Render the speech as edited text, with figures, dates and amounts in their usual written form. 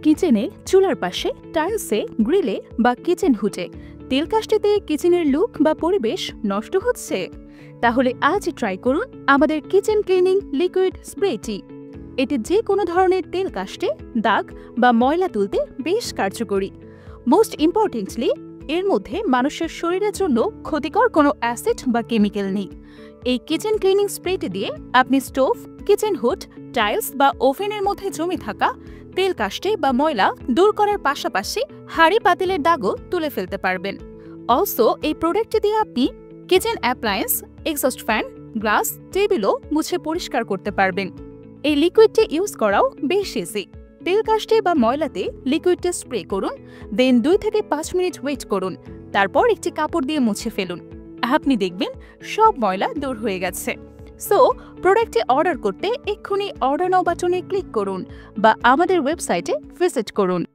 কিচেনে, চুলার পাশে, টাইলসে, গ্রিলে বা কিচেন হুডে তেল কাস্টেতে কিচেনের লুক বা পরিবেশ নষ্ট হচ্ছে? তাহলে আজই ট্রাই করুন আমাদের কিচেন ক্লিনিং লিকুইড স্প্রেটি। এটি যে কোনো ধরনের তেল কাস্টে দাগ বা ময়লা তুলতে বেশ কার্যকরী। মোস্ট ইম্পর্টেন্টলি, এর মধ্যে মানুষের শরীরের জন্য ক্ষতিকর কোনো অ্যাসিড বা কেমিক্যাল নেই। এই কিচেন ক্লিনিং স্প্রেটি দিয়ে আপনি স্টোভ, কিচেন হুড, টাইলস বা ওভেনের মধ্যে জমে থাকা তেল কাস্টে বা ময়লা দূর করার পাশাপাশি হাঁড়ি পাতিলের দাগও তুলে ফেলতে পারবেন। অলসো এই প্রোডাক্টটি দিয়ে আপনি kitchen appliance, exhaust fan, glass, টেবিলও মুছে পরিষ্কার করতে পারবেন। এই লিকুইডটি ইউজ করাও বেশ ইজি। তেল কাস্টে বা ময়লাতে লিকুইডটা স্প্রে করুন, দেন 2 থেকে 5 মিনিট ওয়েট করুন, তারপর একটি কাপড় দিয়ে মুছে ফেলুন। আপনি দেখবেন সব ময়লা দূর হয়ে গেছে। সো প্রোডাক্টটি অর্ডার করতে এক্ষুনি অর্ডার নাও বাটনে ক্লিক করুন বা আমাদের ওয়েবসাইটে ভিজিট করুন।